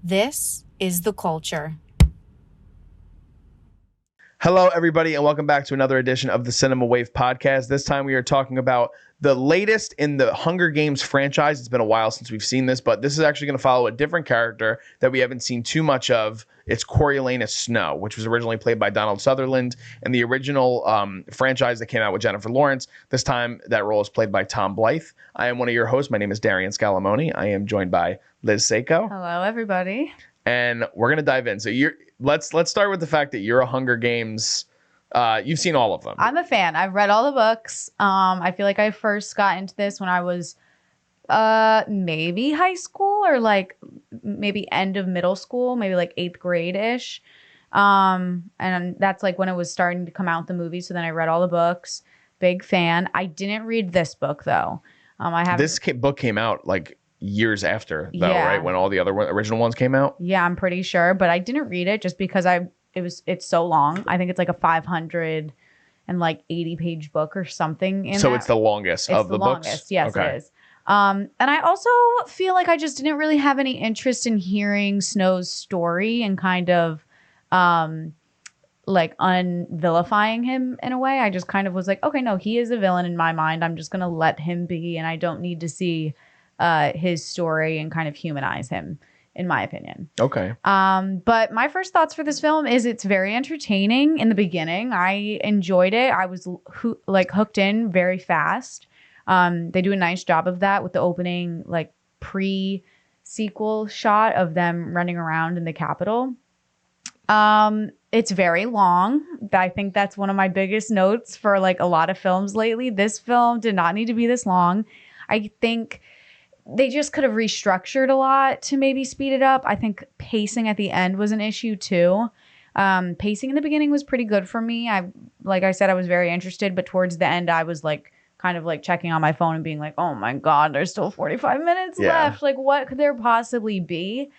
This is The Culture. Hello, everybody, and welcome back to another edition of the Cinema Wave podcast. This time we are talking about the latest in the Hunger Games franchise. It's been a while since we've seen this, but this is actually going to follow a different character that we haven't seen too much of. It's Coriolanus Snow, which was originally played by Donald Sutherland in the original franchise that came out with Jennifer Lawrence. This time, that role is played by Tom Blyth. I am one of your hosts. My name is Darian Scalamoni. I am joined by Liz Seiko. Hello, everybody. And we're going to dive in. So let's start with the fact that you're a Hunger Games. You've seen all of them. I'm a fan. I've read all the books. I feel like I first got into this when I was maybe high school or like maybe end of middle school, maybe like 8th grade-ish. And that's like when it was starting to come out the movie. So then I read all the books. Big fan. I didn't read this book though. This book came out like years after though, Yeah. right? When all the other original ones came out. Yeah, I'm pretty sure, but I didn't read it just because it's so long. I think it's like a 580-page book or something. So it's the longest of the books? Longest. Yes, okay. It is. And I also feel like I just didn't really have any interest in hearing Snow's story and kind of like unvilifying him in a way. I just kind of was like, okay, no, he is a villain in my mind. I'm just going to let him be, and I don't need to see his story and kind of humanize him, in my opinion. Okay. But my first thoughts for this film is it's very entertaining in the beginning. I enjoyed it. I was hooked in very fast. They do a nice job of that with the opening, like pre-sequel shot of them running around in the Capitol. It's very long. I think that's one of my biggest notes for like a lot of films lately. This film did not need to be this long. I think they just could have restructured a lot to maybe speed it up. I think pacing at the end was an issue too. Pacing in the beginning was pretty good for me. Like I said, I was very interested, but towards the end, I was like kind of like checking on my phone and being like, oh my God, there's still 45 minutes left. Like what could there possibly be?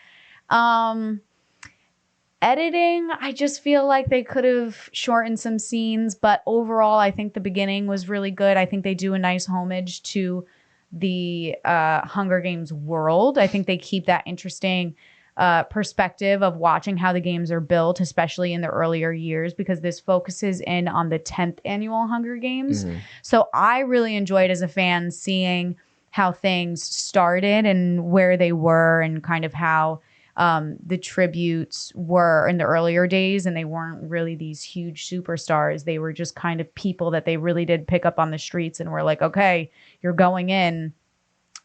Editing, I just feel like they could have shortened some scenes, but overall, I think the beginning was really good. I think they do a nice homage to the Hunger Games world. I think they keep that interesting perspective of watching how the games are built, especially in the earlier years, because this focuses in on the 10th annual Hunger Games. Mm-hmm. So I really enjoyed as a fan seeing how things started and where they were and kind of how the tributes were in the earlier days, and they weren't really these huge superstars. They were just kind of people that they really did pick up on the streets and were like, okay, you're going in.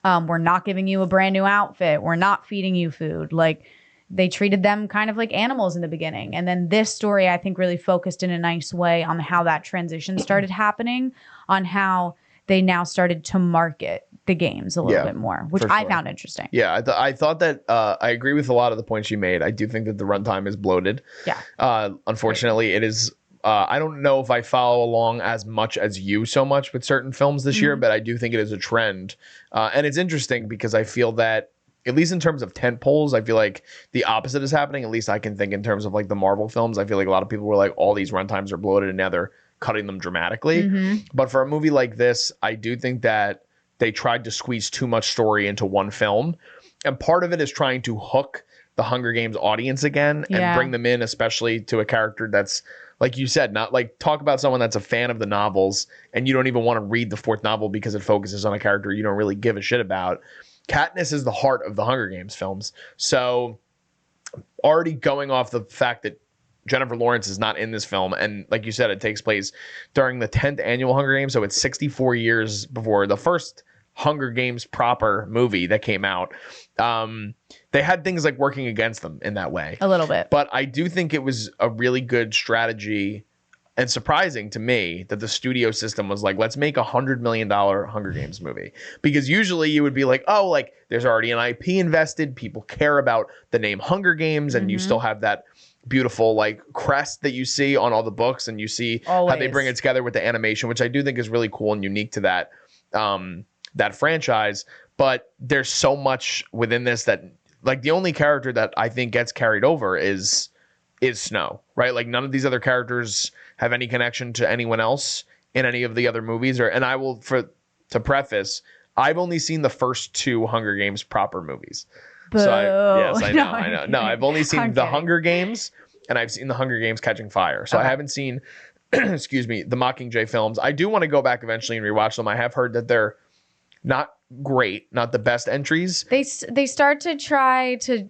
We're not giving you a brand new outfit. We're not feeding you food. Like they treated them kind of like animals in the beginning. And then this story, I think, really focused in a nice way on how that transition started happening, on how they now started to market the games a little bit more, which I found interesting. Yeah, I thought that I agree with a lot of the points you made. I do think that the runtime is bloated. Yeah. Unfortunately, it is. I don't know if I follow along as much as you so much with certain films this year, but I do think it is a trend. And it's interesting because I feel that, at least in terms of tent poles, I feel like the opposite is happening. At least I can think in terms of like the Marvel films. I feel like a lot of people were like, all these runtimes are bloated, and now they're cutting them dramatically. Mm-hmm. But for a movie like this, I do think that they tried to squeeze too much story into one film. And part of it is trying to hook the Hunger Games audience again and bring them in, especially to a character that's, like you said, not like talk about someone that's a fan of the novels and you don't even want to read the 4th novel because it focuses on a character you don't really give a shit about. Katniss is the heart of the Hunger Games films. So already going off the fact that Jennifer Lawrence is not in this film, and like you said, it takes place during the 10th annual Hunger Games, so it's 64 years before the first Hunger Games proper movie that came out. They had things like working against them in that way. A little bit. But I do think it was a really good strategy and surprising to me that the studio system was like, let's make $100 million Hunger Games movie. Because usually you would be like, oh, like there's already an IP invested. People care about the name Hunger Games, and you still have that beautiful like crest that you see on all the books, and you see how they bring it together with the animation, which I do think is really cool and unique to that that franchise. But there's so much within this that, like, the only character that I think gets carried over is Snow, right? Like, none of these other characters have any connection to anyone else in any of the other movies. And I will, to preface, I've only seen the first 2 Hunger Games proper movies. Yes, I know, No, I know. No, I've only seen I'm The kidding. Hunger Games, and I've seen The Hunger Games Catching Fire. So I Okay. haven't seen, excuse me, the Mockingjay films. I do want to go back eventually and rewatch them. I have heard that they're not great, not the best entries. They start to try to,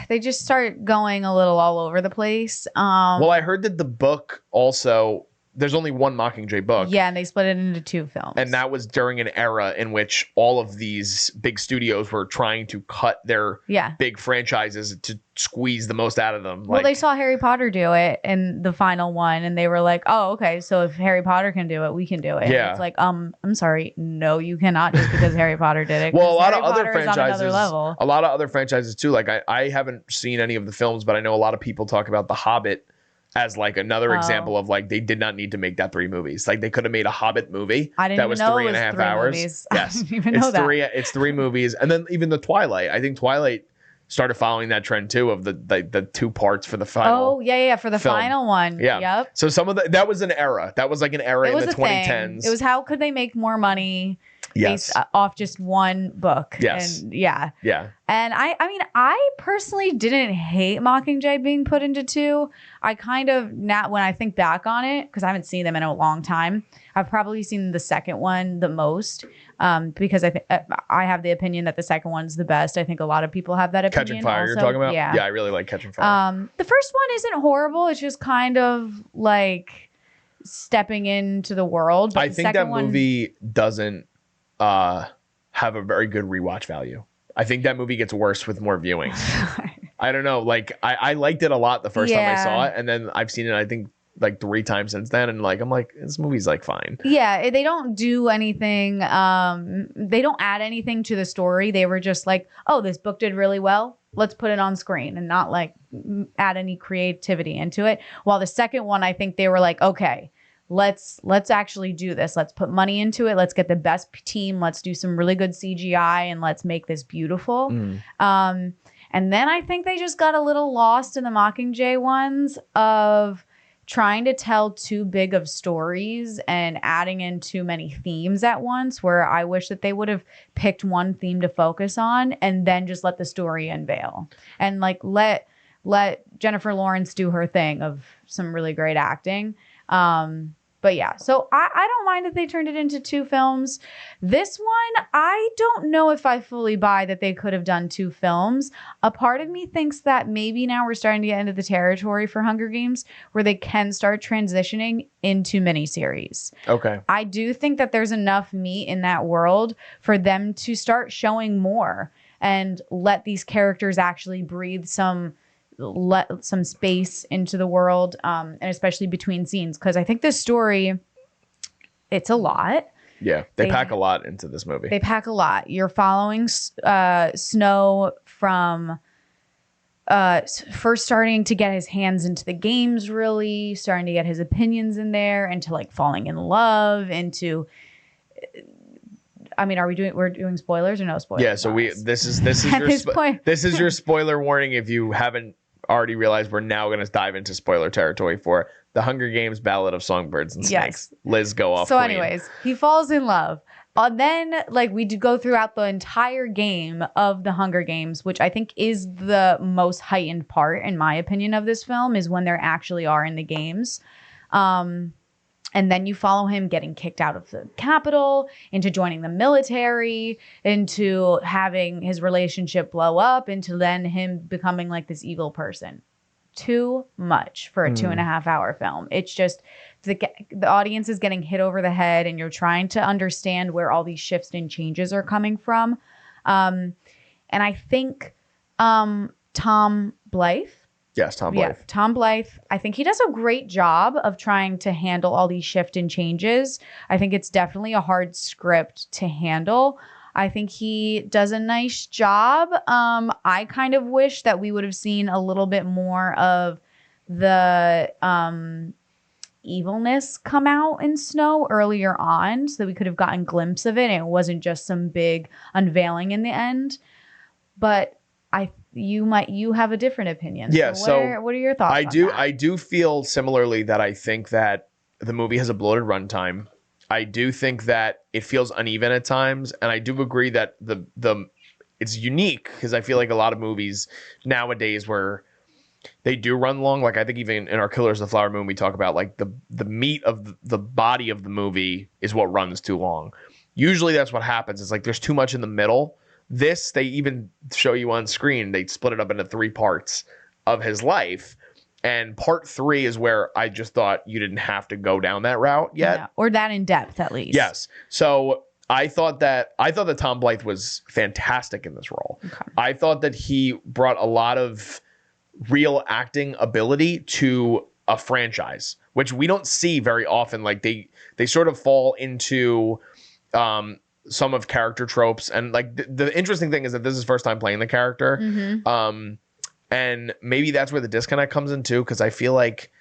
they just start going a little all over the place. Well, I heard that the book also, there's only one Mockingjay book. Yeah, and they split it into 2 films. And that was during an era in which all of these big studios were trying to cut their big franchises to squeeze the most out of them. Well, they saw Harry Potter do it in the final one, and they were like, "Oh, okay. So if Harry Potter can do it, we can do it." Yeah. And it's like, I'm sorry, no, you cannot, just because Harry Potter did it. Well, a lot Harry of other Potter is on another franchises, level. a lot of other franchises too. Like I haven't seen any of the films, but I know a lot of people talk about The Hobbit as like another example of like they did not need to make that 3 movies. Like they could have made a Hobbit movie I didn't that even was know three it and a was half 3 hours. movies. Yes, I didn't even know that. It's 3 movies, and then even the Twilight. I think Twilight started following that trend too of the 2 parts for the final. Oh yeah, for the film. final one. Yeah. Yep. So some of that was an era. That was like an era It in was the a thing. 2010s. It was how could they make more money Yes. based off just one book. Yes. And yeah. Yeah. And I mean, I personally didn't hate Mockingjay being put into 2. I kind of, now when I think back on it, because I haven't seen them in a long time, I've probably seen the second one the most, because I have the opinion that the second one's the best. I think a lot of people have that opinion. Catching Fire, also. you're talking about? Yeah. Yeah, I really like Catching Fire. The first one isn't horrible. It's just kind of like stepping into the world. But I the think that second one, movie doesn't have a very good rewatch value. I think that movie gets worse with more viewing. I don't know. Like I liked it a lot the first time I saw it, and then I've seen it I think like 3 times since then, and like I'm like, this movie's like fine. Yeah, they don't do anything. They don't add anything to the story. They were just like, oh, this book did really well. Let's put it on screen, and not like add any creativity into it. While the second one, I think they were like, okay, let's actually do this. Let's put money into it. Let's get the best team. Let's do some really good CGI, and let's make this beautiful. And then I think they just got a little lost in the Mockingjay ones of trying to tell too big of stories and adding in too many themes at once, where I wish that they would have picked one theme to focus on and then just let the story unveil, and like let Jennifer Lawrence do her thing of some really great acting. But yeah, so I don't mind that they turned it into 2 films. This one, I don't know if I fully buy that they could have done 2 films. A part of me thinks that maybe now we're starting to get into the territory for Hunger Games where they can start transitioning into miniseries. Okay. I do think that there's enough meat in that world for them to start showing more and let these characters actually breathe some space into the world, and especially between scenes, because I think this story, it's a lot. Yeah, they pack a lot into this movie. They pack a lot. You're following Snow from first starting to get his hands into the games, really starting to get his opinions in there, into like falling in love, into I mean, we're doing spoilers or no spoilers? Yeah, so this is At your this point. this is your spoiler warning. If you haven't already realized, we're now going to dive into spoiler territory for The Hunger Games: Ballad of Songbirds and Snakes. Yes. Liz, go off. So queen. anyways, he falls in love. Then like we do go throughout the entire game of the Hunger Games, which I think is the most heightened part, in my opinion, of this film, is when they actually are in the games. And then you follow him getting kicked out of the Capitol, into joining the military, into having his relationship blow up, into then him becoming like this evil person. Too much for a 2.5 hour film. It's just the audience is getting hit over the head, and you're trying to understand where all these shifts and changes are coming from. And I think Tom Blyth. Yes, Tom Blyth. Yeah, Tom Blyth. I think he does a great job of trying to handle all these shift and changes. I think it's definitely a hard script to handle. I think he does a nice job. I kind of wish that we would have seen a little bit more of the evilness come out in Snow earlier on, so that we could have gotten a glimpse of it and it wasn't just some big unveiling in the end. But you have a different opinion. Yeah. So what are your thoughts? I do feel similarly that I think that the movie has a bloated runtime. I do think that it feels uneven at times, and I do agree that the it's unique because I feel like a lot of movies nowadays where they do run long. Like I think even in our Killers of the Flower Moon, we talk about like the meat of the body of the movie is what runs too long. Usually that's what happens. It's like there's too much in the middle. This, they even show you on screen. They split it up into 3 parts of his life. And part 3 is where I just thought you didn't have to go down that route yet. Yeah, or that in depth at least. Yes. So I thought that Tom Blyth was fantastic in this role. Okay. I thought that he brought a lot of real acting ability to a franchise, which we don't see very often. Like they sort of fall into some of character tropes, and like the interesting thing is that this is his first time playing the character. Mm-hmm. And maybe that's where the disconnect comes in too, because I feel like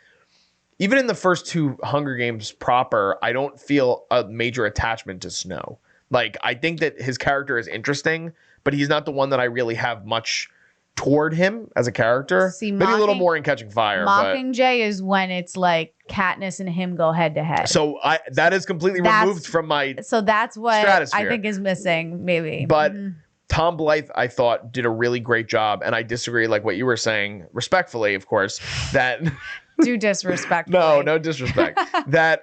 even in the first 2 Hunger Games proper, I don't feel a major attachment to Snow. Like I think that his character is interesting, but he's not the one that I really have much toward him as a character. See, maybe a little more in Catching Fire. Mockingjay is when it's like Katniss and him go head to head. So that is completely removed from my So that's what stratosphere. I think is missing, maybe. But Tom Blyth, I thought, did a really great job. And I disagree, like what you were saying, respectfully, of course, that... Do disrespectfully. No disrespect. That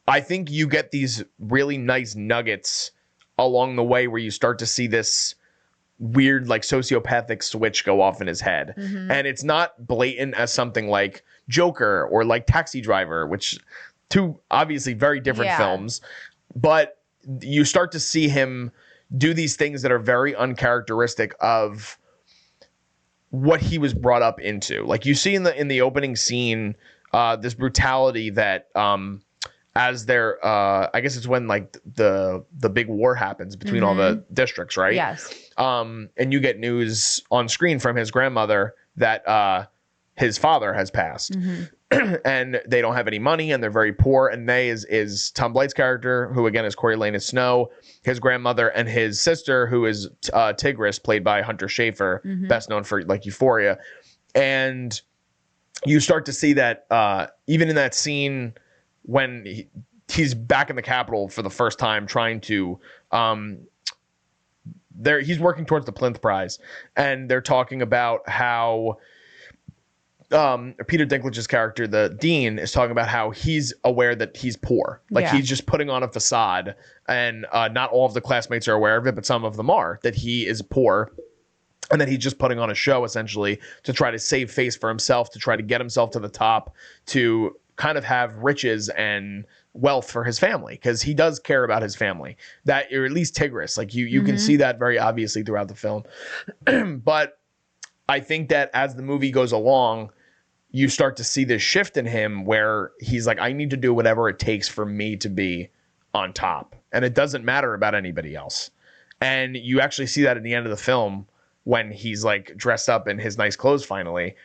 I think you get these really nice nuggets along the way where you start to see this weird like sociopathic switch go off in his head. Mm-hmm. And it's not blatant as something like Joker or like Taxi Driver, which 2 obviously very different films, but you start to see him do these things that are very uncharacteristic of what he was brought up into. Like you see in the opening scene, this brutality that as they're I guess it's when like the big war happens between all the districts, right? Yes. And you get news on screen from his grandmother that his father has passed. Mm-hmm. And they don't have any money and they're very poor. And May is Tom Blyth's character, who again is Coriolanus Snow, his grandmother, and his sister, who is Tigris, played by Hunter Schafer, best known for like Euphoria. And you start to see that even in that scene when he's back in the Capitol for the first time trying to he's working towards the Plinth Prize, and they're talking about how Peter Dinklage's character, the Dean, is talking about how he's aware that he's poor. Like he's just putting on a facade, and not all of the classmates are aware of it, but some of them are, that he is poor. And that he's just putting on a show essentially to try to save face for himself, to try to get himself to the top, to kind of have riches and wealth for his family, because he does care about his family. That, or at least Tigris, like you can see that very obviously throughout the film. But I think that as the movie goes along, you start to see this shift in him where he's like, I need to do whatever it takes for me to be on top. And it doesn't matter about anybody else. And you actually see that at the end of the film when he's like dressed up in his nice clothes finally.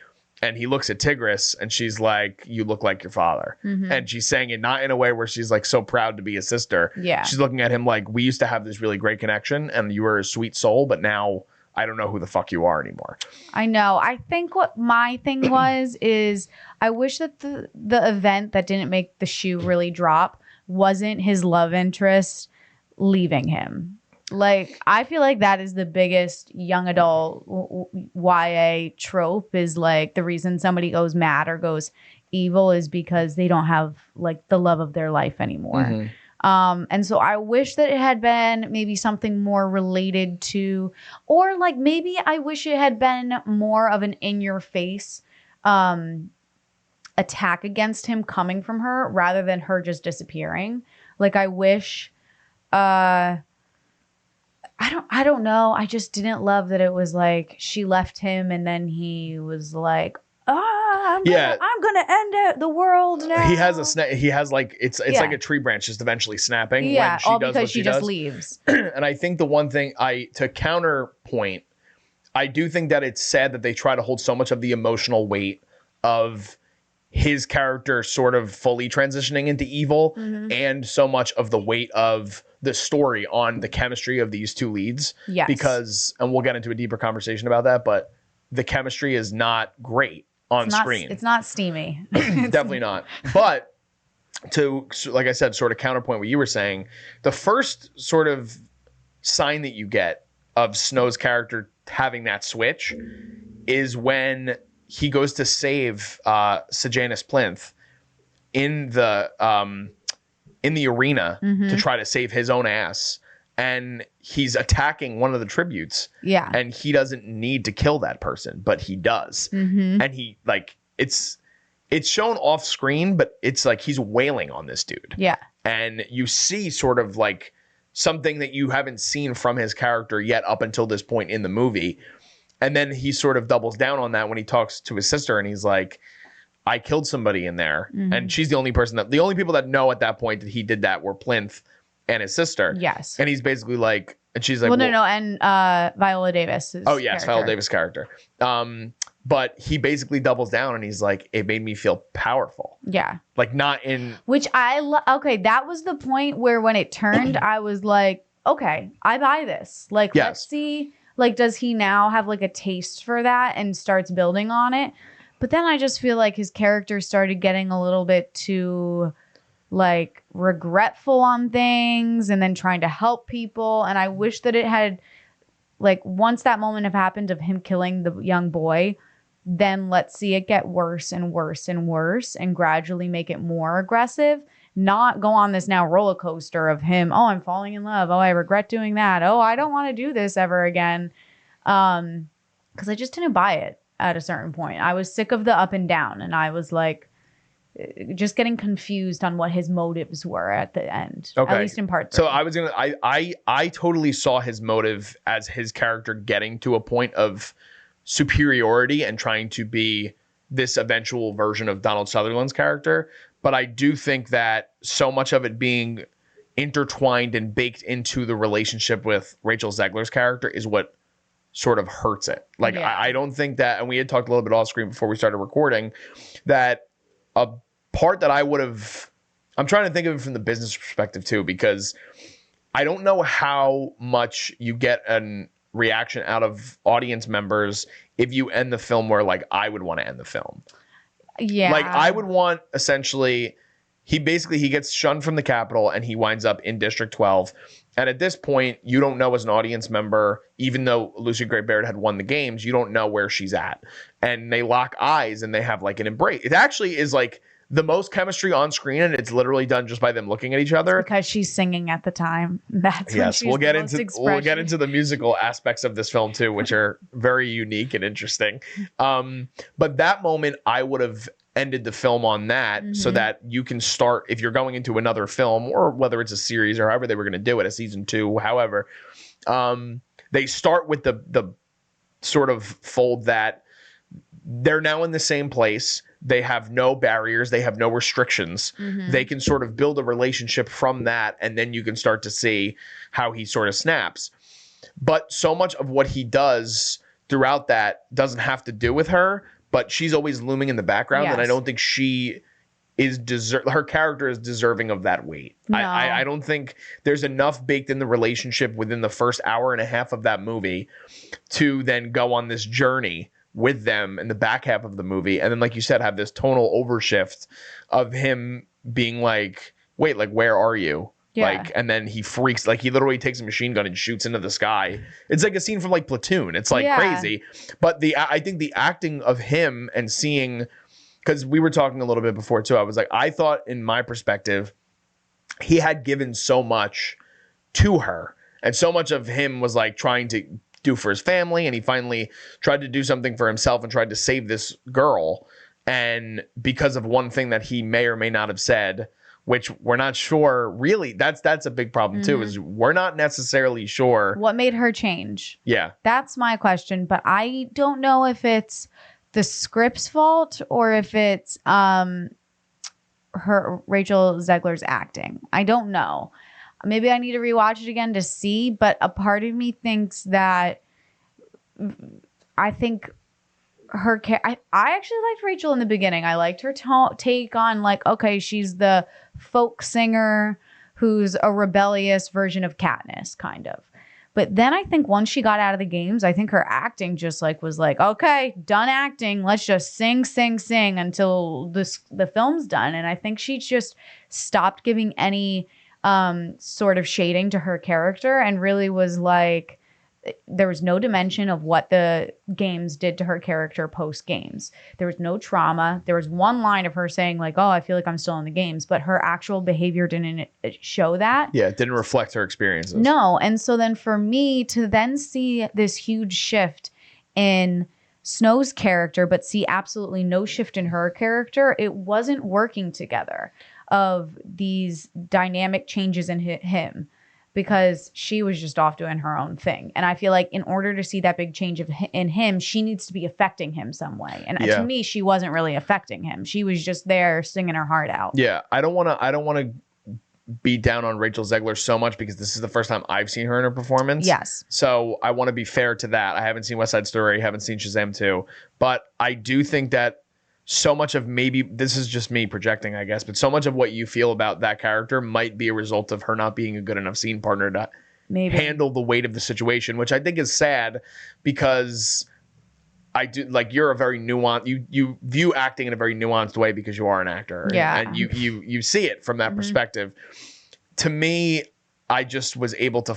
And he looks at Tigris and she's like, you look like your father. Mm-hmm. And she's saying it not in a way where she's like so proud to be a sister. Yeah. She's looking at him like, we used to have this really great connection and you were a sweet soul, but now I don't know who the fuck you are anymore. I know. I think what my thing was is I wish that the event that didn't make the shoe really drop wasn't his love interest leaving him. Like, I feel like that is the biggest young adult YA trope, is like the reason somebody goes mad or goes evil is because they don't have like the love of their life anymore. Mm-hmm. And so I wish that it had been maybe something more related to, or like maybe I wish it had been more of an in-your-face attack against him coming from her rather than her just disappearing. Like, I wish... I don't know. I just didn't love that it was like she left him and then he was like, I'm gonna end the world now. He has he has like it's like a tree branch just eventually snapping. Yeah, when she all does because what she just leaves. And I think the one thing to counterpoint, I do think that it's sad that they try to hold so much of the emotional weight of his character sort of fully transitioning into evil, and so much of the weight of the story on the chemistry of these two leads. Yes. Because, and we'll get into a deeper conversation about that, but the chemistry is not great on screen. It's not steamy. Definitely not. But to, like I said, sort of counterpoint what you were saying, the first sort of sign that you get of Snow's character having that switch is when he goes to save Sejanus Plinth in the arena to try to save his own ass, and he's attacking one of the tributes. Yeah. And he doesn't need to kill that person, but he does. And he like it's shown off screen, but it's like he's wailing on this dude. Yeah. And you see sort of like something that you haven't seen from his character yet up until this point in the movie. And then he sort of doubles down on that when he talks to his sister, and he's like, I killed somebody in there. And she's the only people that know at that point that he did that were Plinth and his sister. Yes. And he's basically like, and she's like, no, and Viola Davis. Oh, yes, Viola Davis' character. But he basically doubles down and he's like, it made me feel powerful. Yeah. Like not in... Which okay, that was the point where when it turned, I was like, okay, I buy this. Like, let's see, like, does he now have like a taste for that and starts building on it? But then I just feel like his character started getting a little bit too like regretful on things and then trying to help people. And I wish that it had like once that moment had happened of him killing the young boy, then let's see it get worse and worse and worse and gradually make it more aggressive. Not go on this now roller coaster of him. Oh, I'm falling in love. Oh, I regret doing that. Oh, I don't want to do this ever again. Because I just didn't buy it at a certain point. I was sick of the up and down, and I was like just getting confused on what his motives were at the end. Okay. At least in part 3. So I totally saw his motive as his character getting to a point of superiority and trying to be this eventual version of Donald Sutherland's character. But I do think that so much of it being intertwined and baked into the relationship with Rachel Zegler's character is what sort of hurts it. Like, I don't think that, and we had talked a little bit off screen before we started recording, that a part that I'm trying to think of it from the business perspective too, because I don't know how much you get an reaction out of audience members if you end the film where like I would want to end the film. Yeah. Like I would want essentially he gets shunned from the Capitol and he winds up in District 12. And at this point, you don't know as an audience member, even though Lucy Gray Baird had won the games, you don't know where she's at. And they lock eyes and they have like an embrace. It actually is like the most chemistry on screen, and it's literally done just by them looking at each other. It's because she's singing at the time. That's when she's we'll get into the musical aspects of this film too, which are very unique and interesting. But that moment, I would have ended the film on that so that you can start, if you're going into another film or whether it's a series or however they were going to do it, a season 2, however, they start with the sort of fold that they're now in the same place. They have no barriers. They have no restrictions. They can sort of build a relationship from that. And then you can start to see how he sort of snaps. But so much of what he does throughout that doesn't have to do with her, but she's always looming in the background. Yes. And I don't think she is her character is deserving of that weight. No. I don't think there's enough baked in the relationship within the first hour and a half of that movie to then go on this journey with them in the back half of the movie. And then, like you said, have this tonal overshift of him being like, wait, like, where are you? Yeah. Like, and then he freaks, like he literally takes a machine gun and shoots into the sky. It's like a scene from like Platoon. It's like crazy. But I think the acting of him and seeing, because we were talking a little bit before too, I was like, I thought in my perspective, he had given so much to her. And so much of him was like trying to do for his family, and he finally tried to do something for himself and tried to save this girl, and because of one thing that he may or may not have said, which we're not sure really, that's a big problem too, is we're not necessarily sure what made her change. Yeah, that's my question, but I don't know if it's the script's fault or if it's her Rachel Zegler's acting. I don't know. Maybe I need to rewatch it again to see, but a part of me thinks that I think her I actually liked Rachel in the beginning. I liked her take on like, okay, she's the folk singer who's a rebellious version of Katniss, kind of. But then I think once she got out of the games, I think her acting just like was like, okay, done acting. Let's just sing until the film's done. And I think she just stopped giving any sort of shading to her character and really was like there was no dimension of what the games did to her character post games. There was no trauma. There was one line of her saying like, oh, I feel like I'm still in the games, but her actual behavior didn't show that. Yeah, it didn't reflect her experiences. No. And so then for me to then see this huge shift in Snow's character, but see absolutely no shift in her character, it wasn't working together of these dynamic changes in him, because she was just off doing her own thing. And I feel like in order to see that big change in him, she needs to be affecting him some way. And to me, she wasn't really affecting him. She was just there singing her heart out. Yeah, I don't want to beat down on Rachel Zegler so much because this is the first time I've seen her in a performance. Yes. So I want to be fair to that. I haven't seen West Side Story, haven't seen Shazam 2, but I do think that so much of, maybe this is just me projecting, I guess, but so much of what you feel about that character might be a result of her not being a good enough scene partner to handle the weight of the situation, which I think is sad because I do, like, you're a very nuanced, you view acting in a very nuanced way because you are an actor. Yeah. And you see it from that perspective. To me, I just was able to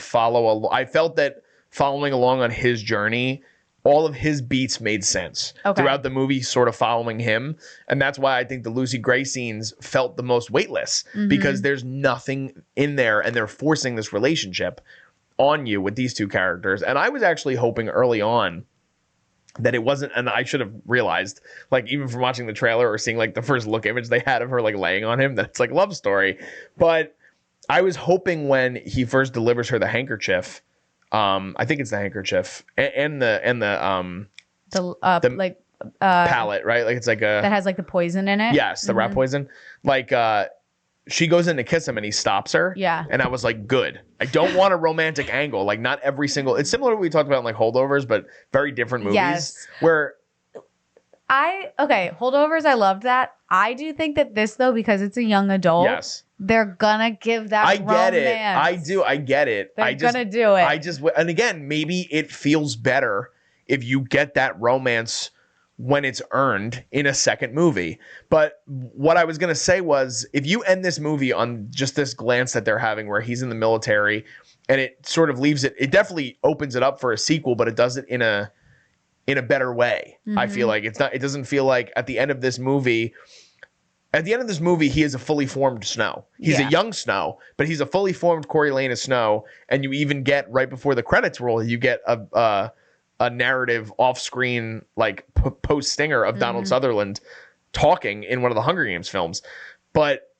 I felt that following along on his journey, all of his beats made sense throughout the movie, sort of following him. And that's why I think the Lucy Gray scenes felt the most weightless, because there's nothing in there and they're forcing this relationship on you with these two characters. And I was actually hoping early on that it wasn't, and I should have realized, like, even from watching the trailer or seeing like the first look image they had of her like laying on him, that it's like love story. But I was hoping when he first delivers her the handkerchief, I think it's the handkerchief and the palette, right? Like it's like a that has like the poison in it. Yes, the rat poison. Like she goes in to kiss him and he stops her. Yeah. And I was like, good. I don't want a romantic angle. Like, not every single, it's similar to what we talked about in like Holdovers, but very different movies. Yes. Where Holdovers, I loved that. I do think that this, though, because it's a young adult, yes, they're gonna give that I get romance. it. I do. I get it. They're gonna do it. And again, maybe it feels better if you get that romance when it's earned in a second movie. But what I was going to say was, if you end this movie on just this glance that they're having where he's in the military, and it sort of leaves it, it definitely opens it up for a sequel, but it does it in a better way. I feel like it doesn't feel like at the end of this movie, he is a fully formed Snow. He's a young Snow, but he's a fully formed Coriolanus Snow. And you even get, right before the credits roll, you get a narrative off-screen, like post-stinger of Donald Sutherland talking in one of the Hunger Games films. But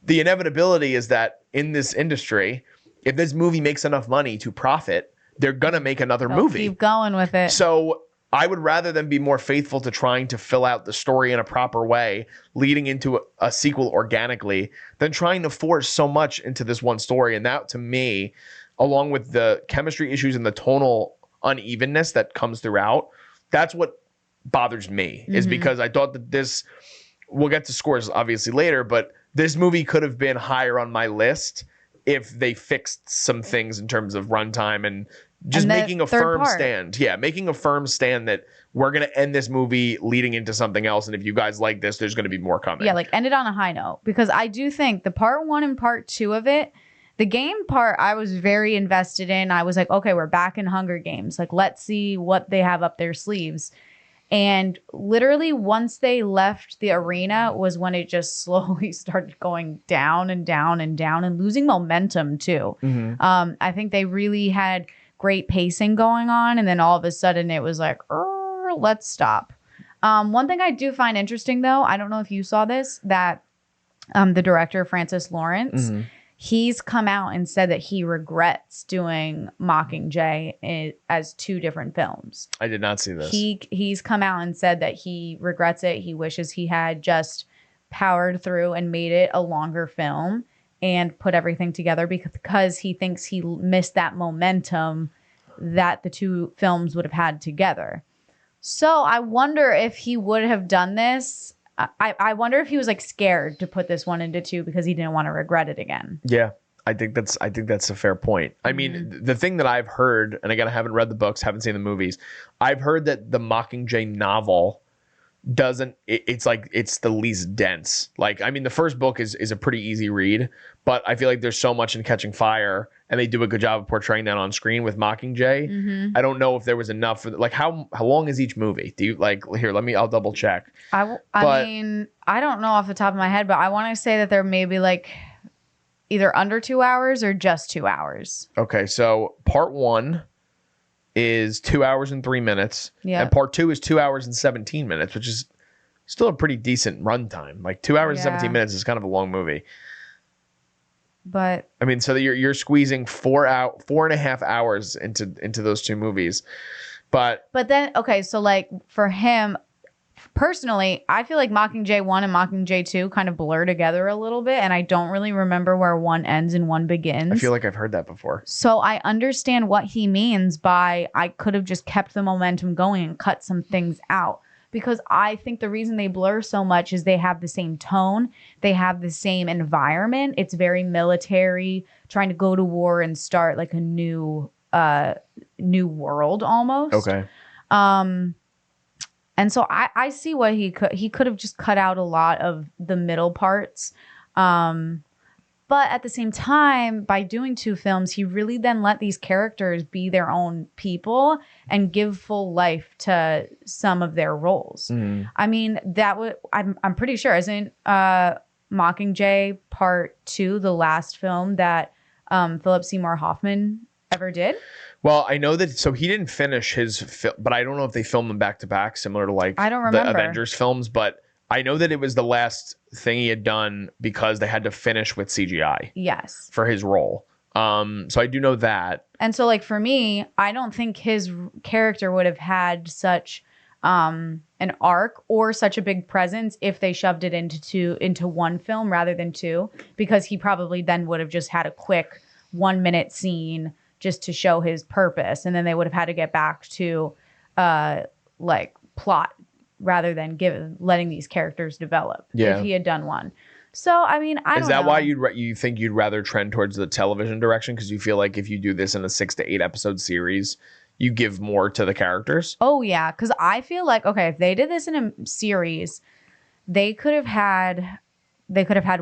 the inevitability is that in this industry, if this movie makes enough money to profit, they're going to make another movie. Keep going with it. So I would rather them be more faithful to trying to fill out the story in a proper way, leading into a sequel organically, than trying to force so much into this one story. And that, to me, along with the chemistry issues and the tonal unevenness that comes throughout, that's what bothers me, is because I thought that this, we'll get to scores obviously later, but this movie could have been higher on my list if they fixed some things in terms of runtime and just making a firm stand. Yeah, making a firm stand that we're going to end this movie leading into something else. And if you guys like this, there's going to be more coming. Yeah, like end it on a high note. Because I do think the part 1 and part 2 of it, the game part, I was very invested in. I was like, okay, we're back in Hunger Games. Like, let's see what they have up their sleeves. And literally once they left the arena was when it just slowly started going down and down and down and losing momentum too. I think they really had great pacing going on. And then all of a sudden it was like, let's stop. One thing I do find interesting, though, I don't know if you saw this, that the director, Francis Lawrence, he's come out and said that he regrets doing Mockingjay as 2 different films. I did not see this. He's come out and said that he regrets it. He wishes he had just powered through and made it a longer film and put everything together, because he thinks he missed that momentum that the 2 films would have had together. So I wonder if he would have done this. I wonder if he was like scared to put this one into 2 because he didn't want to regret it again. Yeah, I think that's a fair point. I mean, the thing that I've heard, and again, I haven't read the books, haven't seen the movies, I've heard that the Mockingjay novel it's like it's the least dense. Like, I mean, the first book is a pretty easy read, but I feel like there's so much in Catching Fire, and they do a good job of portraying that on screen with Mockingjay. Mm-hmm. I don't know if there was enough for like how long is each movie? Do you like here? I'll double check. I mean, I don't know off the top of my head, but I want to say that they're maybe like either under 2 hours or just 2 hours. Okay, so part 1 is 2 hours and 3 minutes. Yeah. And part 2 is 2 hours and 17 minutes, which is still a pretty decent runtime. Like 2 hours and 17 minutes is kind of a long movie. But I mean, so you're squeezing 4.5 hours into those two movies. But then, okay, so like for him personally, I feel like Mockingjay 1 and Mockingjay 2 kind of blur together a little bit, and I don't really remember where one ends and one begins. I feel like I've heard that before. So I understand what he means by I could have just kept the momentum going and cut some things out. Because I think the reason they blur so much is they have the same tone. They have the same environment. It's very military, trying to go to war and start like a new world almost. Okay. And so I see what he could have just cut out a lot of the middle parts. But at the same time, by doing 2 films, he really then let these characters be their own people and give full life to some of their roles. I mean, I'm pretty sure, isn't Mockingjay Part 2 the last film that Philip Seymour Hoffman ever did? Well, I know that, so he didn't finish his film, but I don't know if they filmed them back to back, similar to like I don't remember the Avengers films, but I know that it was the last thing he had done because they had to finish with CGI. Yes. For his role. So I do know that. And so like for me, I don't think his character would have had such an arc or such a big presence if they shoved it into one film rather than 2, because he probably then would have just had a quick 1-minute scene just to show his purpose, and then they would have had to get back to like plot rather than letting these characters develop. Yeah. If he had done one. So I mean, I don't know. Is that why you think you'd rather trend towards the television direction, because you feel like if you do this in a 6 to 8 episode series, you give more to the characters? Oh yeah, because I feel like, okay, if they did this in a series, they could have had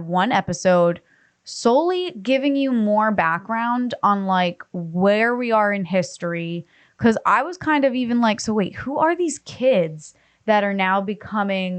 one episode solely giving you more background on like where we are in history. Because I was kind of even like, so wait, who are these kids that are now becoming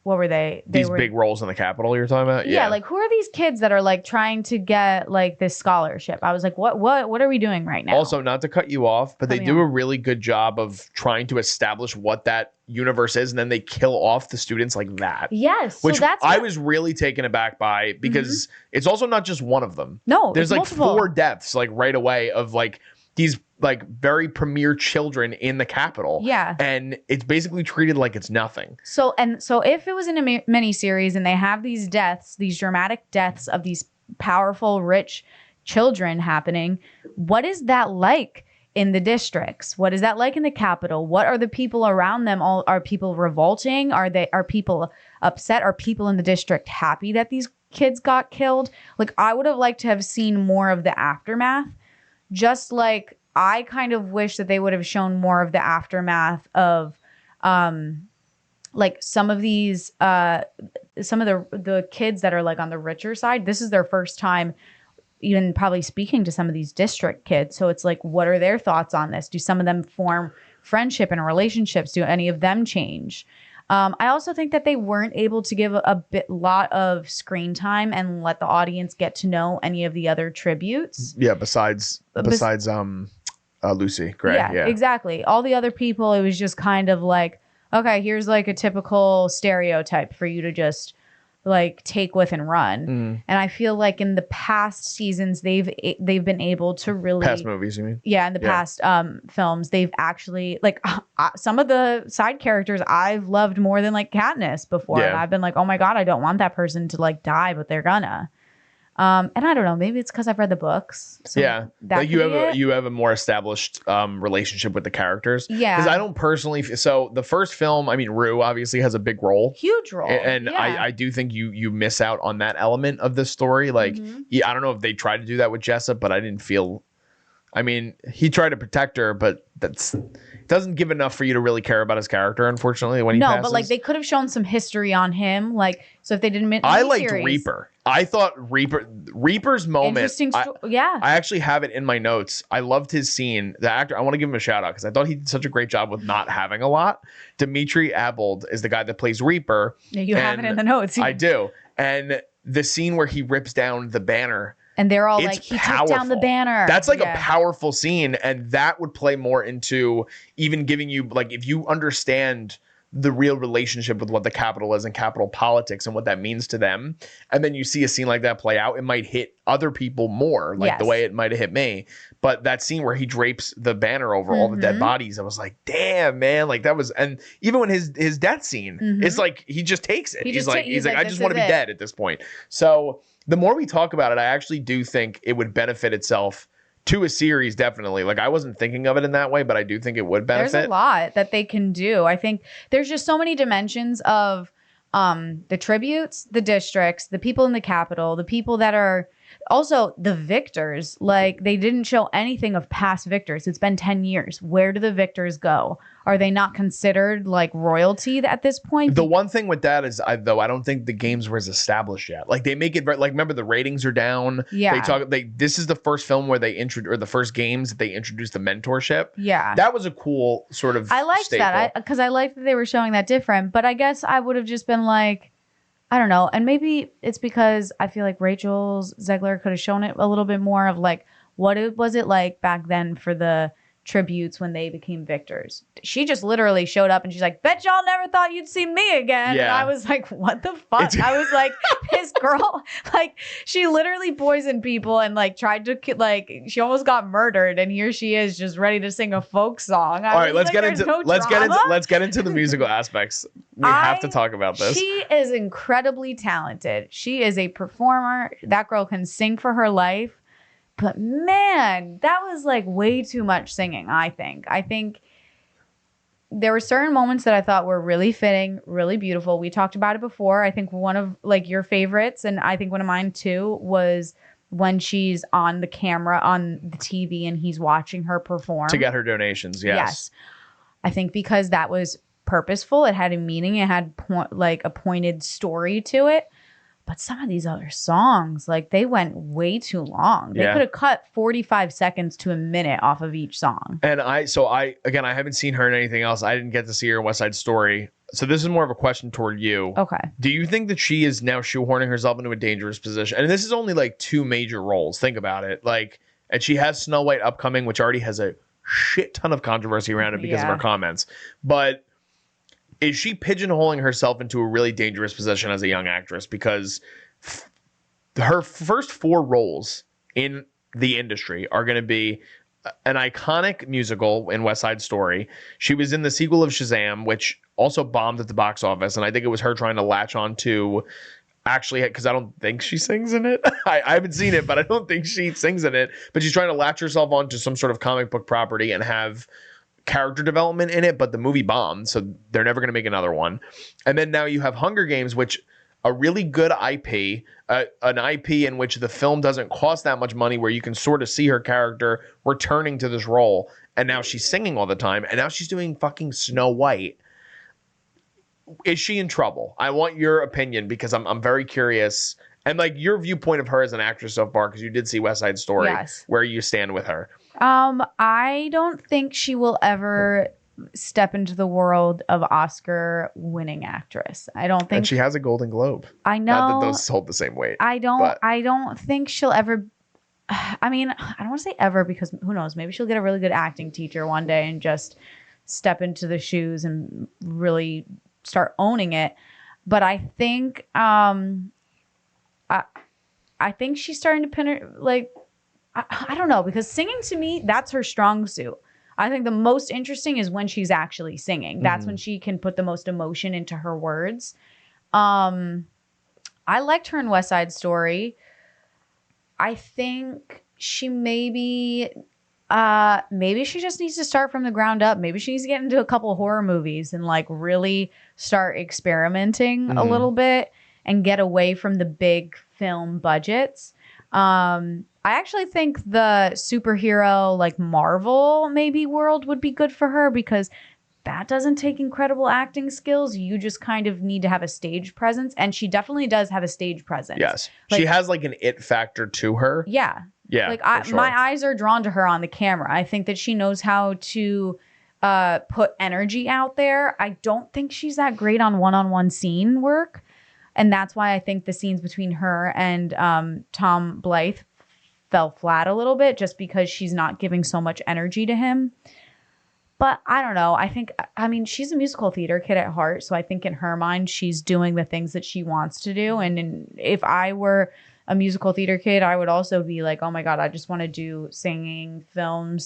what were they? These big roles in the Capitol you're talking about? Yeah, like who are these kids that are like trying to get like this scholarship? I was like, what are we doing right now? Also, not to cut you off, but they do a really good job of trying to establish what that universe is, and then they kill off the students like that. Yes. Which I was really taken aback by, because it's also not just one of them. No, there's like multiple. 4 deaths like right away of like these like very premier children in the Capitol. Yeah. And it's basically treated like it's nothing. So if it was in a miniseries and they have these deaths, these dramatic deaths of these powerful, rich children happening, what is that like in the districts? What is that like in the Capitol? What are the people around them? Are people revolting? Are people upset? Are people in the district happy that these kids got killed? Like, I would have liked to have seen more of the aftermath. Just like I kind of wish that they would have shown more of the aftermath of like some of these some of the kids that are like on the richer side. This is their first time even probably speaking to some of these district kids. So it's like, what are their thoughts on this? Do some of them form friendship and relationships? Do any of them change? I also think that they weren't able to give a lot of screen time and let the audience get to know any of the other tributes. Yeah, besides Lucy Gray. Yeah, exactly. All the other people, it was just kind of like, okay, here's like a typical stereotype for you to just like take with and run. And I feel like in the past seasons, they've been able to really past movies, you mean? Yeah, in the past films, they've actually like some of the side characters I've loved more than like Katniss before, and I've been like, oh my god, I don't want that person to like die, but they're gonna. And I don't know, maybe it's because I've read the books. So like you have a more established relationship with the characters. Yeah, because I don't personally. So the first film, I mean, Rue obviously has a big role, huge role, and I do think you miss out on that element of the story. Like, I don't know if they tried to do that with Jessup, but I didn't feel I mean, he tried to protect her, but that's doesn't give enough for you to really care about his character, unfortunately, when he passes. No, but like they could have shown some history on him. Like, so if they didn't I liked Reaper. I thought Reaper's moment. Interesting yeah. I actually have it in my notes. I loved his scene. The actor, I want to give him a shout out because I thought he did such a great job with not having a lot. Dimitri Abold is the guy that plays Reaper. Yeah, you have it in the notes. I do. And the scene where he rips down the banner. And they're all like, he took down the banner. That's like a powerful scene. And that would play more into even giving you, like, if you understand the real relationship with what the Capitol is and Capitol politics and what that means to them. And then you see a scene like that play out, it might hit other people more, like the way it might have hit me. But that scene where he drapes the banner over all the dead bodies, I was like, damn, man. Like that was, and even when his death scene, it's like, he just takes it. He's like, I just want to be dead at this point. So the more we talk about it, I actually do think it would benefit itself to a series, definitely. Like I wasn't thinking of it in that way, but I do think it would benefit. There's a lot that they can do. I think there's just so many dimensions of the tributes, the districts, the people in the Capitol, the people that are also the victors. Like they didn't show anything of past victors. It's been 10 years. Where do the victors go? Are they not considered like royalty at this point? The one thing with that is, I don't think the games were as established yet. Like they make it like, remember the ratings are down. Yeah. This is the first film where they or the first games that they introduced the mentorship. Yeah. That was a cool sort of. I liked staple. that because I liked that they were showing that different. But I guess I would have just been like, I don't know. And maybe it's because I feel like Rachel's Zegler could have shown it a little bit more of like, what was it like back then for the tributes when they became victors? She just literally showed up and she's like, bet y'all never thought you'd see me again. And I was like, what the fuck? I was like, this girl, like she literally poisoned people and like tried to like, she almost got murdered. And here she is just ready to sing a folk song. All right, let's get into the musical aspects. We have to talk about this. She is incredibly talented. She is a performer. That girl can sing for her life. But man, that was like way too much singing, I think. I think there were certain moments that I thought were really fitting, really beautiful. We talked about it before. I think one of like your favorites, and I think one of mine too, was when she's on the camera on the TV and he's watching her perform. To get her donations, yes. I think because that was purposeful. It had a meaning. It had like a pointed story to it. But some of these other songs, like they went way too long. They could have cut 45 seconds to a minute off of each song. And I haven't seen her in anything else. I didn't get to see her in West Side Story. So this is more of a question toward you. Okay. Do you think that she is now shoehorning herself into a dangerous position? And this is only like 2 major roles. Think about it. Like, and she has Snow White upcoming, which already has a shit ton of controversy around it because of her comments. But is she pigeonholing herself into a really dangerous position as a young actress? Because her first 4 roles in the industry are going to be an iconic musical in West Side Story. She was in the sequel of Shazam, which also bombed at the box office. And I think it was her trying to latch on to actually, because I don't think she sings in it. I haven't seen it, but I don't think she sings in it. But she's trying to latch herself onto some sort of comic book property and have character development in it, but the movie bombed, so they're never going to make another one. And then now you have Hunger Games, which a really good IP, an IP in which the film doesn't cost that much money, where you can sort of see her character returning to this role. And now she's singing all the time, and now she's doing fucking Snow White. Is she in trouble? I want your opinion because I'm very curious, and like your viewpoint of her as an actress so far, because you did see West Side Story. Where you stand with her. I don't think she will ever step into the world of Oscar-winning actress. I don't think. And she has a Golden Globe. I know. Not that those hold the same weight. I don't think she'll ever. I mean, I don't want to say ever because who knows? Maybe she'll get a really good acting teacher one day and just step into the shoes and really start owning it. But I think, I think she's starting to pin her like. I don't know, because singing to me, that's her strong suit. I think the most interesting is when she's actually singing. That's when she can put the most emotion into her words. I liked her in West Side Story. I think she maybe she just needs to start from the ground up. Maybe she needs to get into a couple horror movies and like really start experimenting a little bit and get away from the big film budgets. I actually think the superhero like Marvel maybe world would be good for her because that doesn't take incredible acting skills. You just kind of need to have a stage presence, and she definitely does have a sage presence. Yes, like, she has like an it factor to her. Yeah, yeah. Like sure. my eyes are drawn to her on the camera. I think that she knows how to put energy out there. I don't think she's that great on one-on-one scene work, and that's why I think the scenes between her and Tom Blyth fell flat a little bit, just because she's not giving so much energy to him. But I don't know. I mean, she's a musical theater kid at heart. So I think in her mind, she's doing the things that she wants to do. And if I were a musical theater kid, I would also be like, oh my God, I just want to do singing film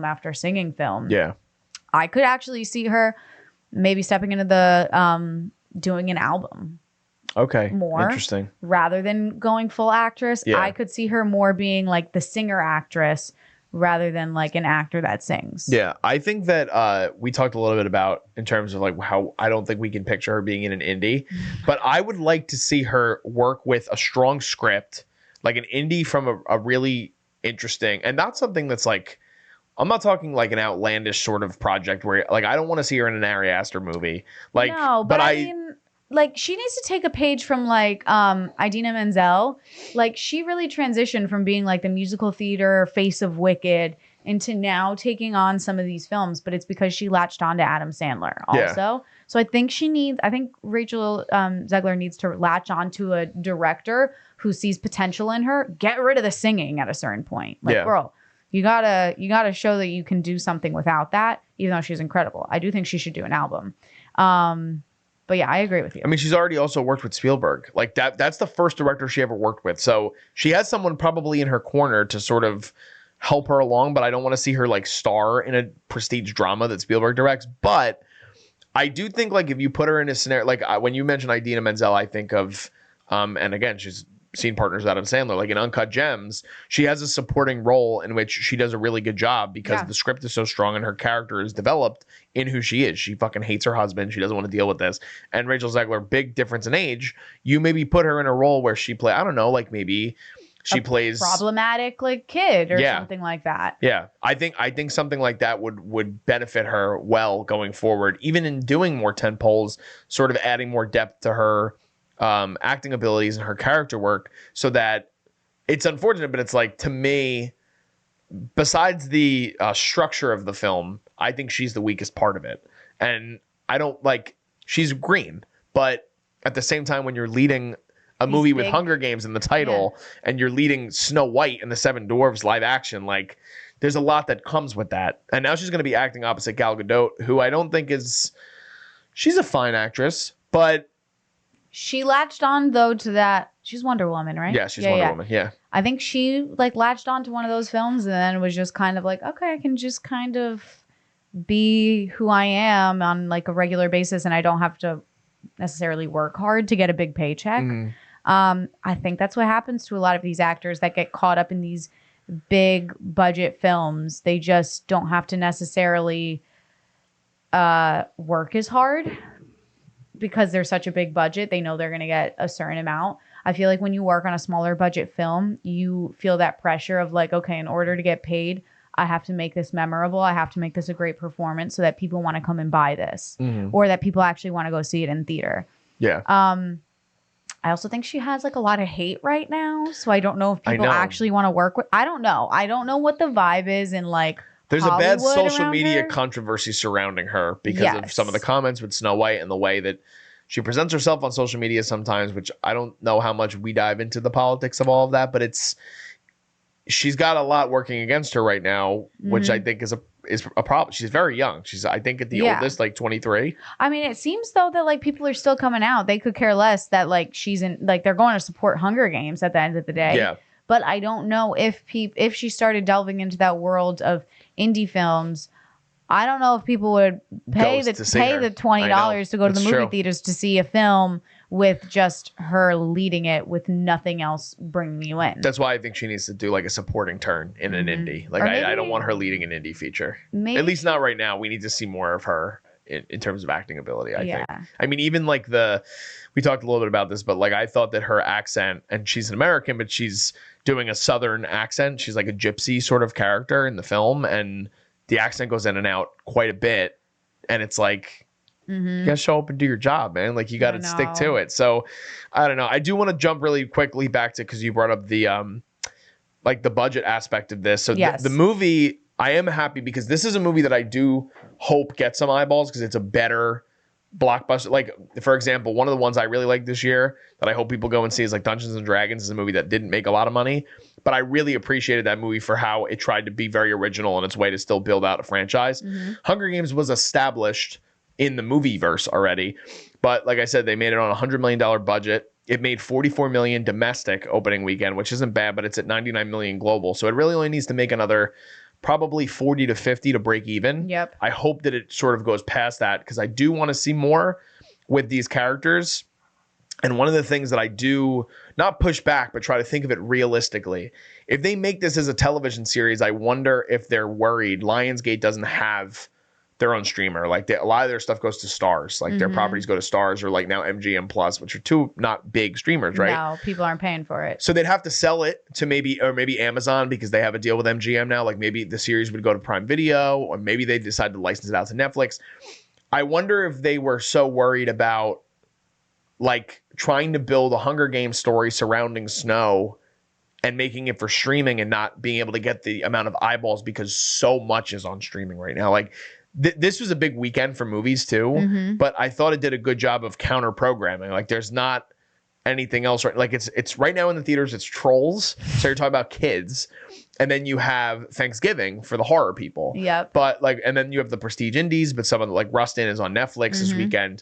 after singing film. Yeah. I could actually see her maybe stepping into the doing an album. Okay. More interesting. Rather than going full actress. Yeah. I could see her more being like the singer actress rather than like an actor that sings. Yeah, I think that we talked a little bit about in terms of like how I don't think we can picture her being in an indie, but I would like to see her work with a strong script, like an indie from a really interesting, and not something that's like, I'm not talking like an outlandish sort of project where like I don't want to see her in an Ari Aster movie. Like, no, but I mean, like she needs to take a page from like Idina Menzel. Like she really transitioned from being like the musical theater face of Wicked into now taking on some of these films, but it's because she latched on to Adam Sandler also. Yeah. So I think Rachel Zegler needs to latch on to a director who sees potential in her. Get rid of the singing at a certain point. Like, girl, you gotta show that you can do something without that, even though she's incredible. I do think she should do an album. But yeah, I agree with you. I mean, she's already also worked with Spielberg. Like that's the first director she ever worked with. So she has someone probably in her corner to sort of help her along, but I don't want to see her like star in a prestige drama that Spielberg directs. But I do think like if you put her in a scenario, like when you mention Idina Menzel, I think of, and again, she's seen partners out of Sandler, like in Uncut Gems, she has a supporting role in which she does a really good job because the script is so strong and her character is developed in who she is. She fucking hates her husband. She doesn't want to deal with this. And Rachel Zegler, big difference in age. You maybe put her in a role where she I don't know, like maybe she plays problematic like kid or something like that. Yeah. I think something like that would benefit her well going forward, even in doing more tentpoles, sort of adding more depth to her acting abilities and her character work, so that it's unfortunate, but it's like, to me, besides the structure of the film, I think she's the weakest part of it. And I don't like, she's green, but at the same time, when you're leading a movie with Hunger Games in the title and you're leading Snow White and the Seven Dwarfs live action, like there's a lot that comes with that. And now she's going to be acting opposite Gal Gadot, who I don't think she's a fine actress, but she latched on though to that. She's Wonder Woman, right? Yeah, she's Wonder Woman. Yeah. I think she like latched on to one of those films and then was just kind of like, okay, I can just kind of be who I am on like a regular basis, and I don't have to necessarily work hard to get a big paycheck. I think that's what happens to a lot of these actors that get caught up in these big budget films. They just don't have to necessarily work as hard. Because there's such a big budget, they know they're going to get a certain amount. I feel like when you work on a smaller budget film, you feel that pressure of like, okay, in order to get paid, I have to make this memorable. I have to make this a great performance so that people want to come and buy this, or that people actually want to go see it in theater. Yeah. I also think she has like a lot of hate right now. So I don't know if people actually want to work with. I don't know. I don't know what the vibe is in like There's Hollywood a bad social media her. Controversy surrounding her because of some of the comments with Snow White and the way that she presents herself on social media sometimes, which I don't know how much we dive into the politics of all of that, but she's got a lot working against her right now, which I think is a problem. She's very young. She's, I think, at the oldest, like 23. I mean, it seems though that like people are still coming out. They could care less that like she's in, like they're going to support Hunger Games at the end of the day. Yeah. But I don't know if she started delving into that world of indie films, I don't know if people would pay the $20 to go to the movie theaters to see a film with just her leading it with nothing else bringing you in. That's why I think she needs to do like a supporting turn in an indie. Like I don't want her leading an indie feature. At least not right now. We need to see more of her in terms of acting ability, I Yeah. think. I mean, even like we talked a little bit about this, but like I thought that her accent, and she's an American, but she's doing a Southern accent. She's like a gypsy sort of character in the film, and the accent goes in and out quite a bit. And it's like, you gotta show up and do your job, man. Like you gotta stick to it. So I don't know. I do want to jump really quickly back to, because you brought up the like the budget aspect of this. So the movie, I am happy because this is a movie that I do hope gets some eyeballs because it's a better blockbuster. Like, for example, one of the ones I really like this year that I hope people go and see is like Dungeons and Dragons. Is a movie that didn't make a lot of money, but I really appreciated that movie for how it tried to be very original in its way to still build out a franchise. Hunger Games was established in the movie verse already, but like I said, they made it on $100 million budget. It made $44 million domestic opening weekend, which isn't bad, but it's at $99 million global. So it really only needs to make another probably 40 to 50 to break even. Yep. I hope that it sort of goes past that because I do want to see more with these characters. And one of the things that I do not push back, but try to think of it realistically, if they make this as a television series, I wonder if they're worried Lionsgate doesn't have their own streamer. Like a lot of their stuff goes to Stars. Like their properties go to Stars or like now MGM Plus, which are two not big streamers, right? No, people aren't paying for it. So they'd have to sell it to maybe Amazon because they have a deal with MGM now. Like maybe the series would go to Prime Video, or maybe they decide to license it out to Netflix. I wonder if they were so worried about like trying to build a Hunger Games story surrounding Snow and making it for streaming and not being able to get the amount of eyeballs because so much is on streaming right now. Like this was a big weekend for movies too, but I thought it did a good job of counter programming. Like there's not anything else, right? Like it's right now in the theaters, it's Trolls. So you're talking about kids. And then you have Thanksgiving for the horror people. Yep. But like, and then you have the Prestige Indies, but some of the, like Rustin is on Netflix this weekend.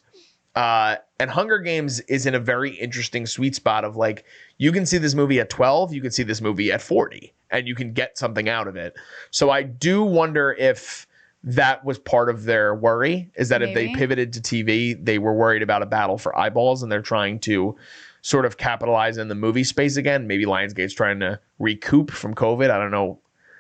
And Hunger Games is in a very interesting sweet spot of like, you can see this movie at 12, you can see this movie at 40, and you can get something out of it. So I do wonder if that was part of their worry, is that if they pivoted to TV, they were worried about a battle for eyeballs and they're trying to sort of capitalize in the movie space again. Maybe Lionsgate's trying to recoup from COVID. I don't know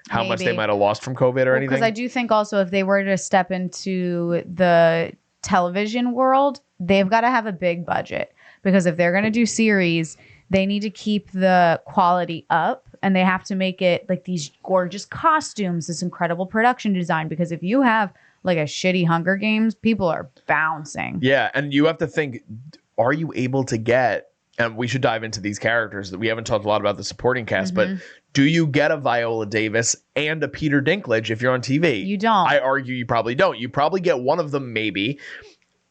how much they might have lost from COVID or anything. Because I do think also if they were to step into the television world, they've got to have a big budget, because if they're going to do series, they need to keep the quality up and they have to make it like these gorgeous costumes, this incredible production design, because if you have like a shitty Hunger Games, people are bouncing. Yeah, and you have to think, are you able to get, and we should dive into these characters that we haven't talked a lot about the supporting cast, but do you get a Viola Davis and a Peter Dinklage if you're on TV? You don't. I argue you probably don't. You probably get one of them maybe.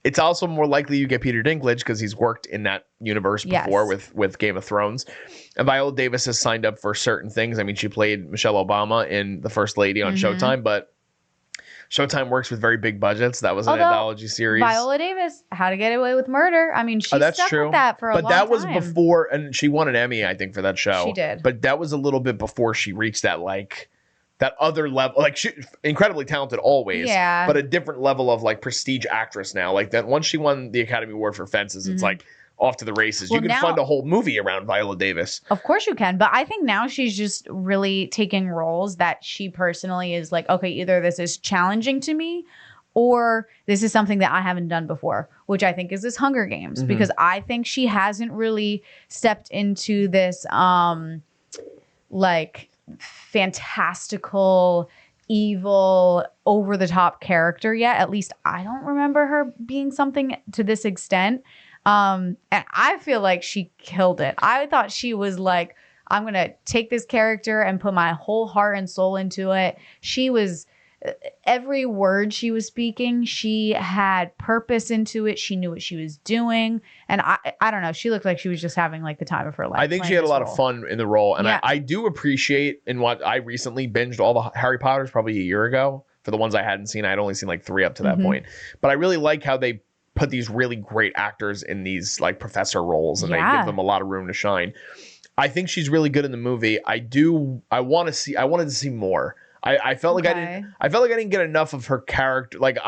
It's also more likely you get Peter Dinklage because he's worked in that universe before with Game of Thrones. And Viola Davis has signed up for certain things. I mean, she played Michelle Obama in The First Lady on Showtime, but Showtime works with very big budgets. That was an anthology series. Viola Davis, How to Get Away with Murder. I mean, she that's stuck true. with that for a long time. But that was before, and she won an Emmy, I think, for that show. She did. But that was a little bit before she reached that, like, that other level. Like, she incredibly talented always. Yeah. But a different level of, like, prestige actress now. Like, that once she won the Academy Award for Fences, it's like off to the races. Well, you can fund a whole movie around Viola Davis. Of course you can. But I think now she's just really taking roles that she personally is like, okay, either this is challenging to me or this is something that I haven't done before, which I think is this Hunger Games, because I think she hasn't really stepped into this like fantastical, evil, over the top character yet. At least I don't remember her being something to this extent. And I feel like she killed it. I thought she was like, I'm going to take this character and put my whole heart and soul into it. She was, every word she was speaking, she had purpose into it. She knew what she was doing. And I don't know. She looked like she was just having like the time of her life. I think she had a lot of fun in the role. And I do appreciate in what I recently binged all the Harry Potters probably a year ago. For the ones I hadn't seen, I'd only seen like 3 up to that point. But I really like how they put these really great actors in these like professor roles and they give them a lot of room to shine. I think she's really good in the movie. I wanted to see more. I felt like I didn't get enough of her character. Like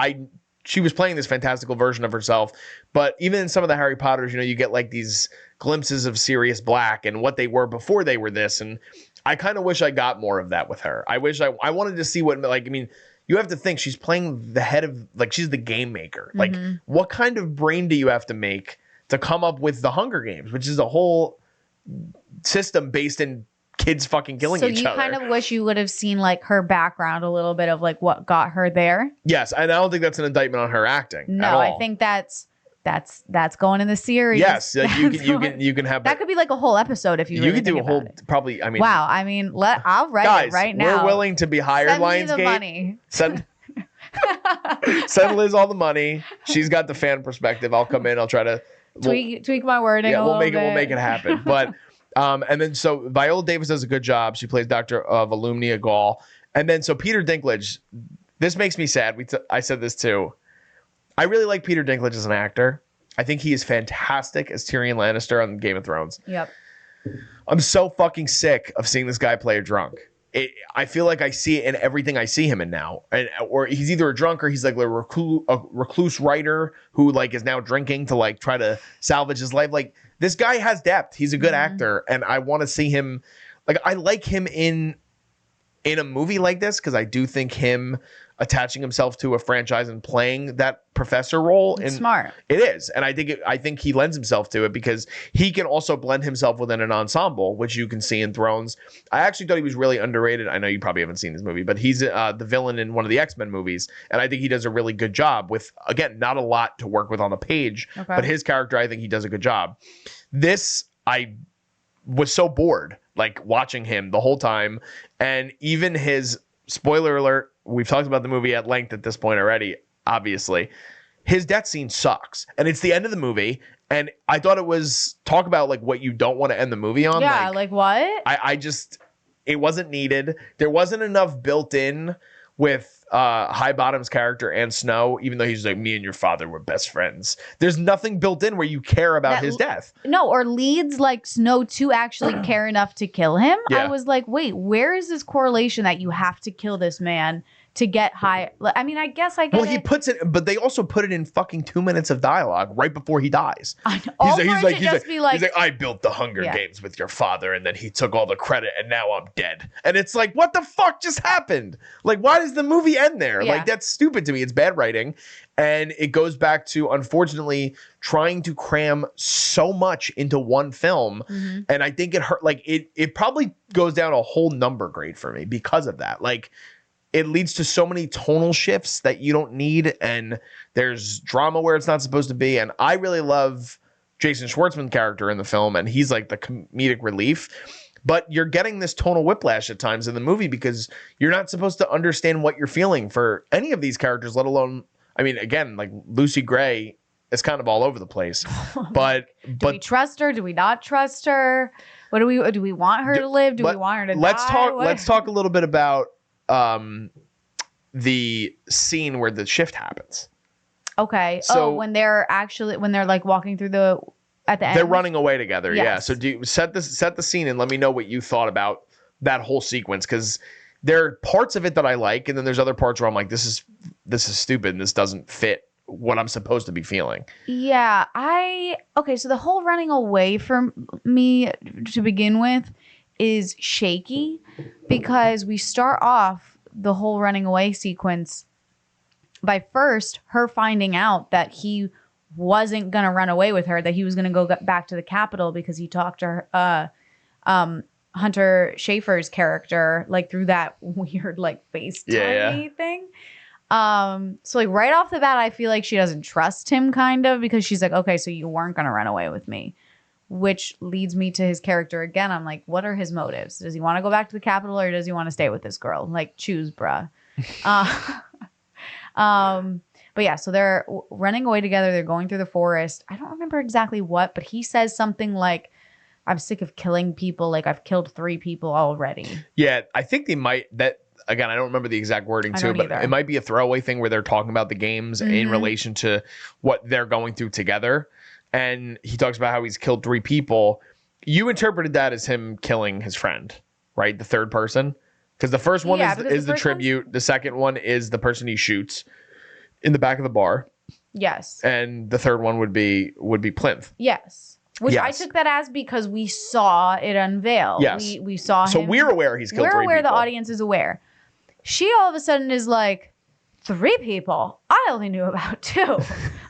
she was playing this fantastical version of herself, but even in some of the Harry Potters, you know, you get like these glimpses of Sirius Black and what they were before they were this. And I kind of wish I got more of that with her. I wish I wanted to see what, like, I mean, you have to think she's playing the head of, like, she's the game maker. Like, what kind of brain do you have to make to come up with the Hunger Games, which is a whole system based in kids fucking killing each other. So you kind of wish you would have seen like her background a little bit of like what got her there. Yes, and I don't think that's an indictment on her acting. No, I think that's going in the series. Yes, like you can have that could be like a whole episode if you really could do a whole it. Probably. I mean, wow. I mean, I'll write guys, it right now. We're willing to be hired. Send Lionsgate. me the money. Send Liz all the money. She's got the fan perspective. I'll come in. I'll try to tweak my wording. Yeah, a little bit. We'll make it happen. But and then so Viola Davis does a good job. She plays Dr. Volumnia Gaul. And then so Peter Dinklage. This makes me sad. I said this too. I really like Peter Dinklage as an actor. I think he is fantastic as Tyrion Lannister on Game of Thrones. Yep. I'm so fucking sick of seeing this guy play a drunk. I feel like I see it in everything I see him in now. Or he's either a drunk or he's like a recluse writer who like is now drinking to like try to salvage his life. Like this guy has depth. He's a good actor. And I want to see him. Like I like him in a movie like this because I do think him attaching himself to a franchise and playing that professor role it's smart. It is. And I think he lends himself to it because he can also blend himself within an ensemble, which you can see in Thrones. I actually thought he was really underrated. I know you probably haven't seen this movie, but he's the villain in one of the X-Men movies. And I think he does a really good job with, again, not a lot to work with on the page, but his character, I think he does a good job. This, I was so bored, like watching him the whole time. And even his, spoiler alert, we've talked about the movie at length at this point already, obviously. His death scene sucks. And it's the end of the movie. And I thought it was talk about like what you don't want to end the movie on. Yeah, like what? I just, it wasn't needed. There wasn't enough built in with High Bottom's character and Snow, even though he's like, me and your father were best friends. There's nothing built in where you care about his death. No, or leads like Snow to actually care enough to kill him. Yeah. I was like, wait, where is this correlation that you have to kill this man to get high? I mean, I guess I get Well, he puts it, but they also put it in fucking 2 minutes of dialogue right before he dies. I know. He's like, I built the Hunger Games with your father, and then he took all the credit, and now I'm dead. And it's like, what the fuck just happened? Like, why does the movie end there? Yeah. Like, that's stupid to me. It's bad writing. And it goes back to, unfortunately, trying to cram so much into one film. Mm-hmm. And I think it hurt. Like, it probably goes down a whole number grade for me because of that. Like, it leads to so many tonal shifts that you don't need, and there's drama where it's not supposed to be. And I really love Jason Schwartzman's character in the film, and he's like the comedic relief. But you're getting this tonal whiplash at times in the movie because you're not supposed to understand what you're feeling for any of these characters, let alone, I mean, again, like Lucy Gray is kind of all over the place. But do we trust her? Do we not trust her? What do we want her to live? Do we want her to die? Let's talk a little bit about the scene where the shift happens. Okay. So when they're like walking through at the end, they're running away together. Yes. Yeah. So do you set the scene and let me know what you thought about that whole sequence, because there are parts of it that I like, and then there's other parts where I'm like, this is stupid and this doesn't fit what I'm supposed to be feeling. Yeah. So the whole running away from me to begin with is shaky because we start off the whole running away sequence by first her finding out that he wasn't going to run away with her, that he was going to go back to the Capitol because he talked to her, Hunter Schafer's character, like through that weird like FaceTime thing. So like right off the bat, I feel like she doesn't trust him kind of because she's like, okay, so you weren't going to run away with me. Which leads me to his character again. I'm like, what are his motives? Does he want to go back to the Capitol or does he want to stay with this girl? Like, choose, bruh. But yeah, so they're running away together. They're going through the forest. I don't remember exactly what, but he says something like, I'm sick of killing people. Like, I've killed 3 people already. Yeah, I think they might, again, I don't remember the exact wording too, but it might be a throwaway thing where they're talking about the games in relation to what they're going through together. And he talks about how he's killed 3 people. You interpreted that as him killing his friend, right? The third person? Because the first one is the tribute. The second one is the person he shoots in the back of the bar. Yes. And the third one would be Plinth. Yes. Which I took that as because we saw it unveil. Yes. We saw him. So we're aware he's killed 3 people. We're aware, the audience is aware. She all of a sudden is like, 3 people. I only knew about 2.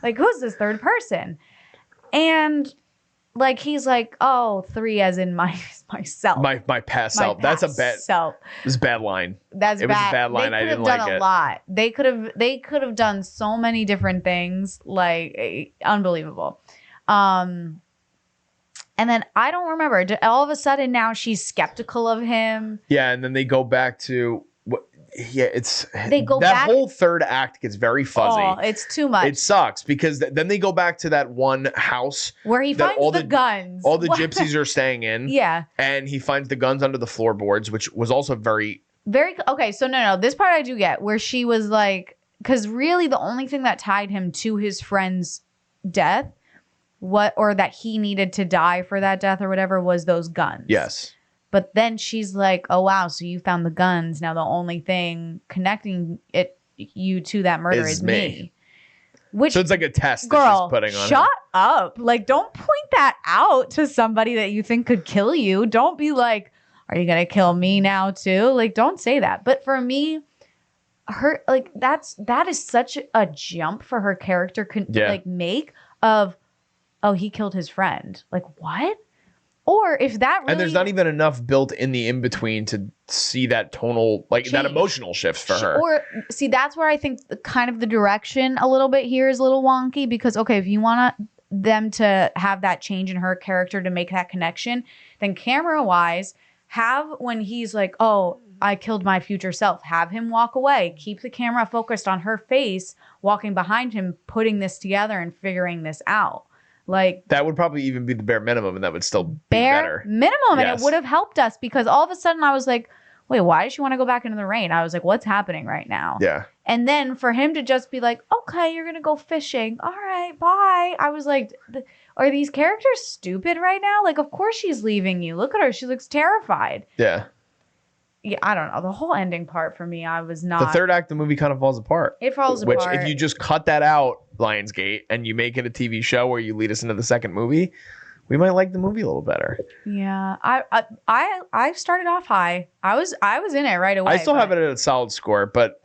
Like, who's this third person? And like, he's like, oh, 3 as in myself. My past self. That's a bad. This is a bad line. It was a bad line. I didn't like it. They could have done a lot. They could have done so many different things. Like, unbelievable. And then I don't remember. All of a sudden now she's skeptical of him. Yeah, and then they go back to they go that back. whole third act gets very fuzzy. Oh, it's too much. It sucks because then they go back to that one house where he finds all the guns. All the gypsies are staying in. Yeah. And he finds the guns under the floorboards, which was also very okay. So no, this part I do get, where she was like, because really the only thing that tied him to his friend's death, or that he needed to die for that death or whatever, was those guns. Yes. But then she's like, oh, wow, so you found the guns. Now the only thing connecting you to that murder is me. So it's like a test girl, that she's putting on shut up. Like, don't point that out to somebody that you think could kill you. Don't be like, are you going to kill me now too? Like, don't say that. But for me, that is such a jump for her character make of, oh, he killed his friend. Like, what? Or if that really... And there's not even enough built in the in-between to see that tonal, like that emotional shift for her. Or, see, that's where I think kind of the direction a little bit here is a little wonky. Because, okay, if you want them to have that change in her character to make that connection, then camera-wise, have when he's like, oh, I killed my future self, have him walk away. Keep the camera focused on her face, walking behind him, putting this together and figuring this out. Like, that would probably even be the bare minimum, and that would still be better. Minimum, yes. And it would have helped us, because all of a sudden I was like, wait, why does she want to go back into the rain? I was like, what's happening right now? Yeah. And then for him to just be like, okay, you're gonna go fishing, all right, bye. I was like, are these characters stupid right now? Like, of course she's leaving you. Look at her, she looks terrified. Yeah. Yeah, I don't know. The whole ending part for me, I was not. The third act, the movie kind of falls apart. It falls apart. Which, if you just cut that out, Lionsgate, and you make it a TV show where you lead us into the second movie, we might like the movie a little better. Yeah, I started off high. I was in it right away. I still have it at a solid score, but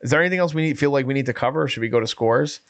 is there anything else feel like we need to cover? Or should we go to scores?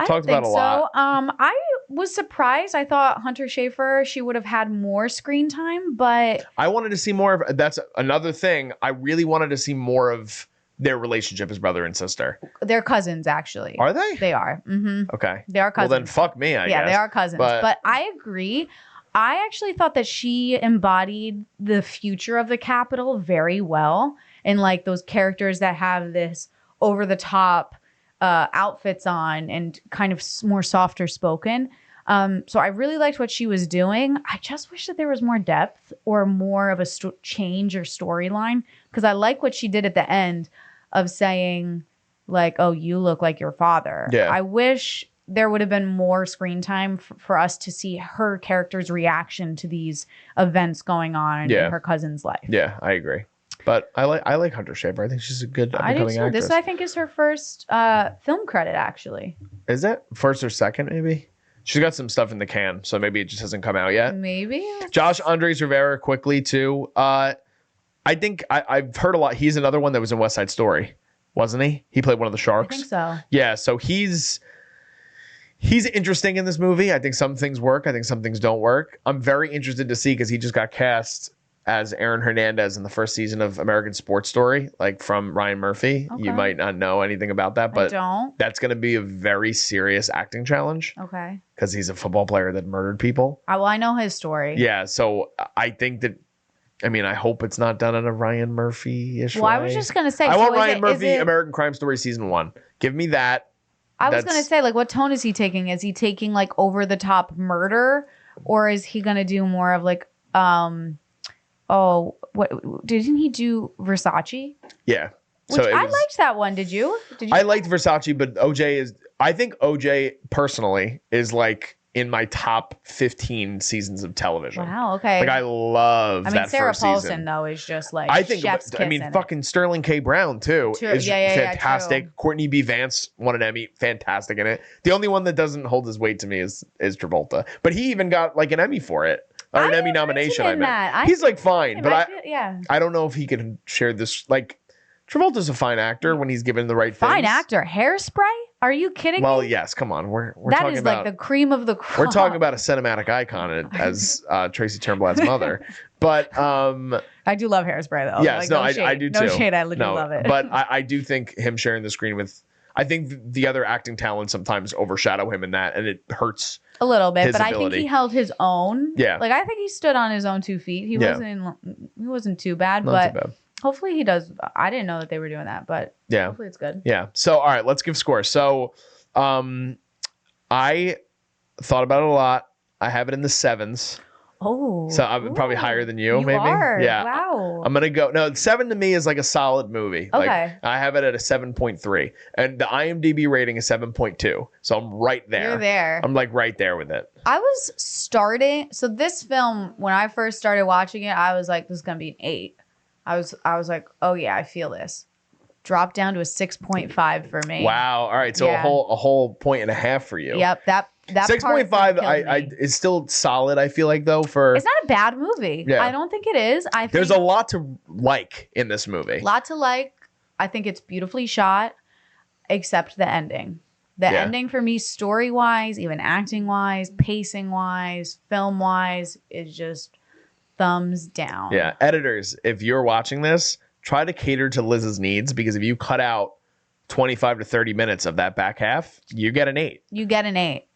I Talked about a lot. I was surprised. I thought Hunter Schafer, she would have had more screen time, but I wanted to see more of. That's another thing. I really wanted to see more of their relationship as brother and sister. They're cousins, actually. Are they? They are. Mm-hmm. Okay. They are cousins. Well, then fuck me, I guess. Yeah, they are cousins. But I agree. I actually thought that she embodied the future of the Capitol very well. And like those characters that have this over-the-top outfits on and kind of more softer spoken. So I really liked what she was doing. I just wish that there was more depth or more of a change or storyline, because I like what she did at the end of saying like, oh, you look like your father. Yeah. I wish there would have been more screen time for us to see her character's reaction to these events going on in her cousin's life. Yeah, I agree. But I like Hunter Schafer. I think she's a good upcoming actress. This, I think, is her first film credit, actually. Is it? First or second, maybe? She's got some stuff in the can, so maybe it just hasn't come out yet. Maybe. Josh Andres Rivera, quickly, too. I think I've heard a lot. He's another one that was in West Side Story, wasn't he? He played one of the sharks. I think so. Yeah, so he's interesting in this movie. I think some things work. I think some things don't work. I'm very interested to see, because he just got cast as Aaron Hernandez in the first season of American Sports Story, like from Ryan Murphy. Okay. You might not know anything about that, but that's going to be a very serious acting challenge. Okay. Because he's a football player that murdered people. Well, I know his story. Yeah, so I think that, I hope it's not done in a Ryan Murphy-ish way. I was just going to say. I want Ryan Murphy, American Crime Story Season 1. Give me that. I was going to say, like, what tone is he taking? Is he taking, like, over-the-top murder? Or is he going to do more of, like, what didn't he do Versace? Yeah. Which I liked that one. Did you? I liked Versace, but I think OJ personally is like in my top 15 seasons of television. Wow, okay. Like I love that Sarah first season. Paulson though is just like chef's kiss fucking Sterling K. Brown too is fantastic. True. Courtney B. Vance won an Emmy, fantastic in it. The only one that doesn't hold his weight to me is Travolta. But he even got like an Emmy for it. Or an Emmy nomination, I meant. He's like fine, but I don't know if he can share this. Like, Travolta's a fine actor when he's given the right Fine things. actor. Hairspray? Are you kidding Well, me? yes. Come on, we're That talking is about like the cream of the crop. we're talking about a cinematic icon as Tracy Turnblad's mother. But I do love Hairspray though. yes, Like, I do too. No shade, I legit love it. But I do think him sharing the screen with, I think the other acting talents sometimes overshadow him in that, and it hurts. A little bit, his but ability. I think he held his own. Yeah. Like I think he stood on his own 2 feet. He wasn't too bad, Not but too bad. hopefully he does. I didn't know that they were doing that, but Yeah. hopefully it's good. Yeah. So, all right, let's give scores. So, I thought about it a lot. I have it in the 7s. Oh. So I'm probably higher than you, You maybe. are. Yeah. Wow. I'm gonna go. No, 7 to me is like a solid movie. Okay. Like, I have it at a 7.3, and the IMDb rating is 7.2. So I'm right there. You're there. I'm like right there with it. I was starting. So this film, when I first started watching it, I was like, "This is gonna be an 8." I was like, "Oh yeah, I feel this." Dropped down to a 6.5 for me. Wow. All right. So Yeah. a whole point and a half for you. That 6.5 part I is still solid, I feel like, though. For It's not a bad movie. Yeah. I don't think it is. I think there's a lot to like in this movie. lot to like. I think it's beautifully shot, except the ending. The Yeah. ending for me, story wise, even acting wise, pacing wise, film wise, is just thumbs down. Yeah. Editors, if you're watching this, try to cater to Liz's needs, because if you cut out 25 to 30 minutes of that back half, you get an 8. You get an 8.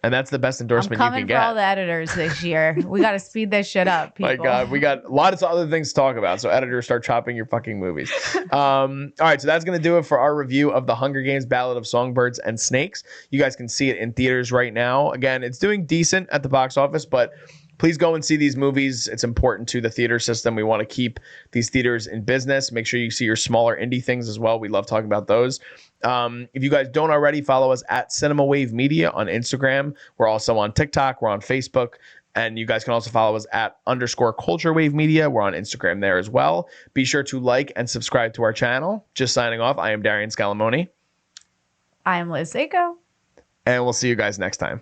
And that's the best I'm endorsement you coming can for all get. the editors this year. We got to speed this shit up, people. My God, we got lots of other things to talk about. So editors, start chopping your fucking movies. All right, so that's going to do it for our review of The Hunger Games: Ballad of Songbirds and Snakes. You guys can see it in theaters right now. Again, it's doing decent at the box office, but please go and see these movies. It's important to the theater system. We want to keep these theaters in business. Make sure you see your smaller indie things as well. We love talking about those. If you guys don't already, follow us at Cinema Wave Media on Instagram. We're also on TikTok. We're on Facebook. And you guys can also follow us at _Culture Wave Media. We're on Instagram there as well. Be sure to like and subscribe to our channel. Just signing off, I am Darian Scalamoni. I am Liz Seiko. And we'll see you guys next time.